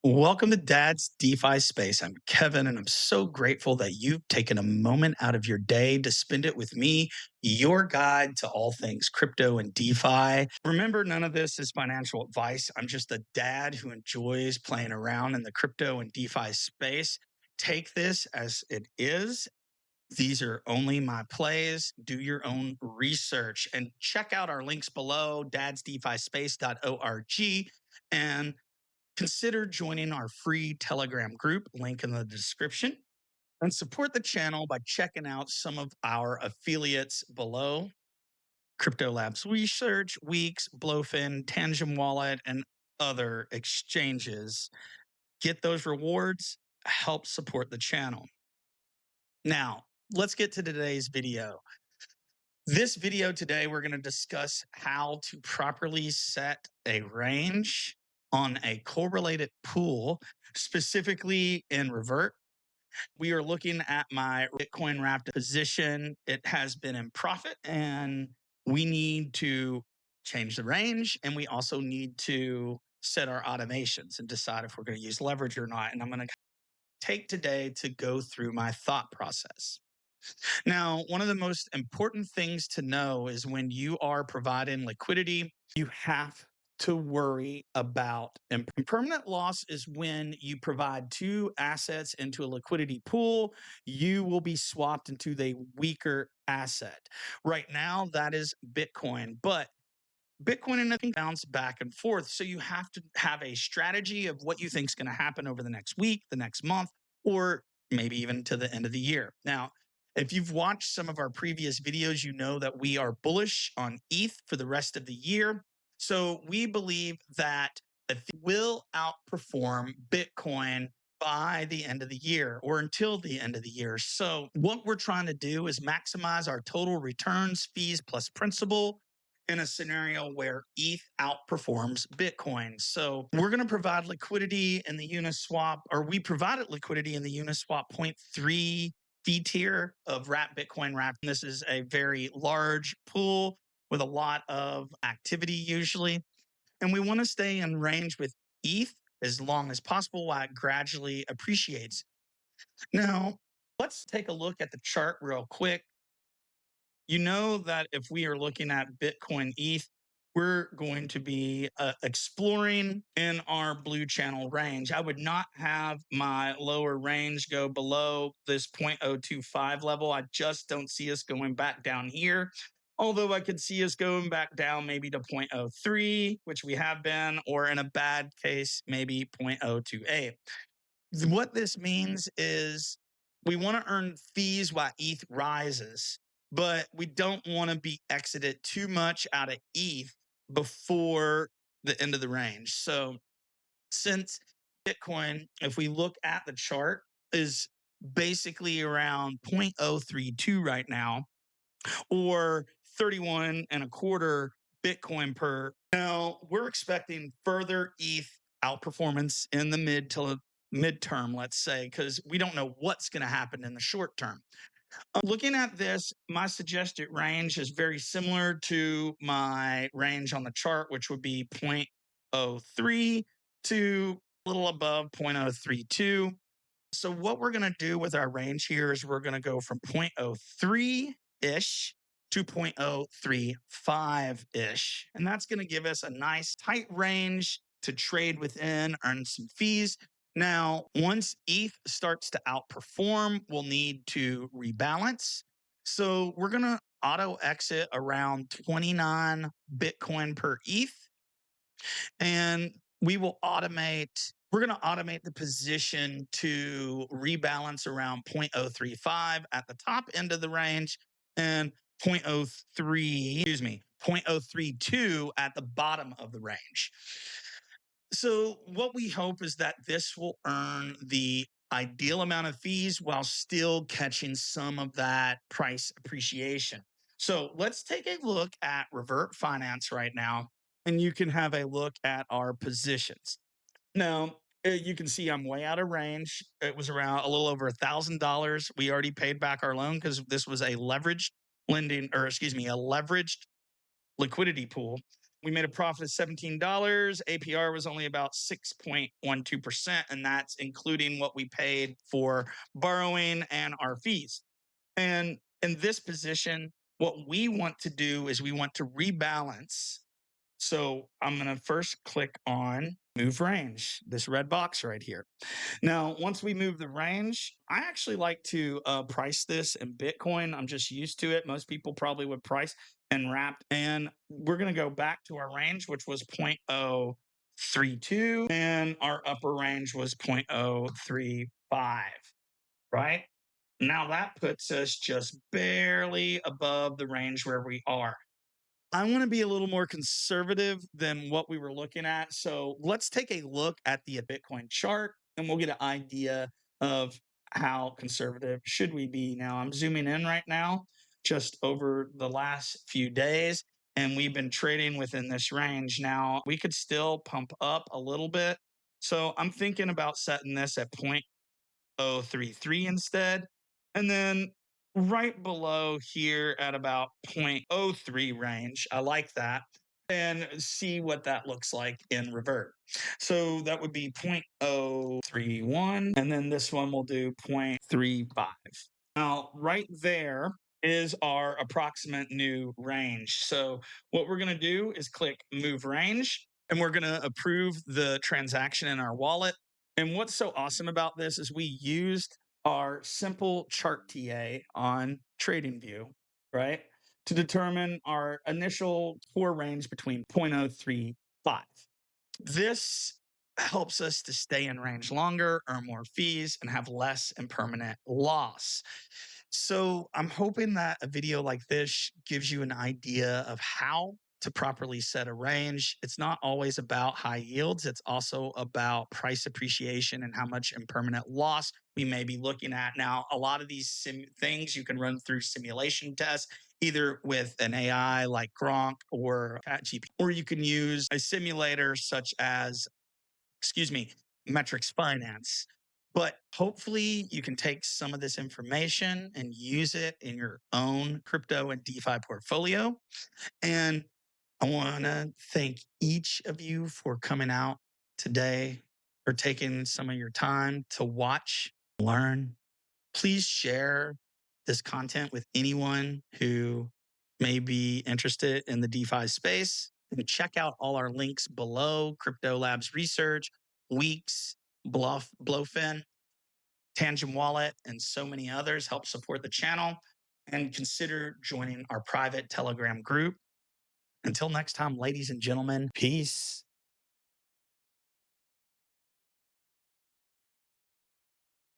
Welcome to Dad's DeFi Space. I'm Kevin, and I'm so grateful that you've taken a moment out of your day to spend it with me, your guide to all things crypto and DeFi. Remember, none of this is financial advice. I'm just a dad who enjoys playing around in the crypto and DeFi space. Take this as it is. These are only my plays. Do your own research and check out our links below, dadsdefispace.org. And consider joining our free Telegram group, link in the description, and support the channel by checking out some of our affiliates below. Crypto Labs Research, Weeks, Blowfin, Tangent Wallet, and other exchanges. Get those rewards, help support the channel. Now, let's get to today's video. This video today, we're going to discuss how to properly set a range on a correlated pool, specifically in Revert. We are looking at my Bitcoin wrapped position. It has been in profit, and we need to change the range. And we also need to set our automations and decide if we're going to use leverage or not. And I'm going to take today to go through my thought process. Now, one of the most important things to know is when you are providing liquidity, you have to worry about impermanent loss is when you provide two assets into a liquidity pool, you will be swapped into the weaker asset. Right now, that is Bitcoin, but Bitcoin and nothing bounce back and forth. So you have to have a strategy of what you think is going to happen over the next week, the next month, or maybe even to the end of the year. Now, if you've watched some of our previous videos, you know that we are bullish on ETH for the rest of the year. So we believe that it will outperform Bitcoin by the end of the year or until the end of the year. So what we're trying to do is maximize our total returns, fees plus principal in a scenario where ETH outperforms Bitcoin. So we're going to provide liquidity in the Uniswap, or we provided liquidity in the Uniswap 0.3 fee tier of wrap Bitcoin wrap. This is a very large pool with a lot of activity usually. And we want to stay in range with ETH as long as possible while it gradually appreciates. Now, let's take a look at the chart real quick. You know that if we are looking at Bitcoin ETH, we're going to be exploring in our blue channel range. I would not have my lower range go below this 0.025 level. I just don't see us going back down here. Although I could see us going back down maybe to 0.03, which we have been, or in a bad case, maybe 0.028. What this means is we want to earn fees while ETH rises, but we don't want to be exited too much out of ETH before the end of the range. So since Bitcoin, if we look at the chart, is basically around 0.032 right now, or 31 and a quarter Bitcoin per. Now we're expecting further ETH outperformance in the midterm, let's say, because we don't know what's going to happen in the short term. Looking at this, my suggested range is very similar to my range on the chart, which would be 0.03 to a little above 0.032. So what we're going to do with our range here is we're going to go from 0.03-ish to 0.035-ish. And that's going to give us a nice tight range to trade within, earn some fees. Now, once ETH starts to outperform, we'll need to rebalance. So we're going to auto exit around 29 Bitcoin per ETH. And we will automate, we're going to automate the position to rebalance around 0.035 at the top end of the range and 0.032 at the bottom of the range. So what we hope is that this will earn the ideal amount of fees while still catching some of that price appreciation. So let's take a look at Revert Finance right now, and you can have a look at our positions. Now, you can see I'm way out of range. It was around a little over $1,000. We already paid back our loan because this was a leveraged lending, or excuse me, a leveraged liquidity pool. We made a profit of $17. APR was only about 6.12%, and that's including what we paid for borrowing and our fees. And in this position, what we want to do is we want to rebalance. So I'm going to first click on move range, this red box right here. Now, once we move the range, I actually like to price this in Bitcoin. I'm just used to it. Most people probably would price and wrapped. And we're going to go back to our range, which was 0.032, and our upper range was 0.035, right? Now that puts us just barely above the range where we are. I want to be a little more conservative than what we were looking at. So let's take a look at the Bitcoin chart and we'll get an idea of how conservative should we be. Now I'm zooming in right now, just over the last few days, and we've been trading within this range. Now we could still pump up a little bit. So I'm thinking about setting this at 0.033 instead. And then right below here at about 0.03 range, I like that, and see what that looks like in revert. So that would be 0.031, and then this one will do 0.35. Now, right there is our approximate new range. So what we're going to do is click move range, and we're going to approve the transaction in our wallet. And what's so awesome about this is we used our simple chart TA on TradingView, right, to determine our initial core range between 0.035. This helps us to stay in range longer, earn more fees, and have less impermanent loss. So I'm hoping that a video like this gives you an idea of how to properly set a range. It's not always about high yields. It's also about price appreciation and how much impermanent loss we may be looking at. Now, a lot of these things you can run through simulation tests, either with an AI like Gronk or ChatGPT, or you can use a simulator such as, Metrics Finance. But hopefully you can take some of this information and use it in your own crypto and DeFi portfolio. And I want to thank each of you for coming out today, or taking some of your time to watch, learn. Please share this content with anyone who may be interested in the DeFi space. And check out all our links below: Crypto Labs Research, Weeks, Blowfin, Tangent Wallet, and so many others help support the channel. And consider joining our private Telegram group. Until next time, ladies and gentlemen, peace.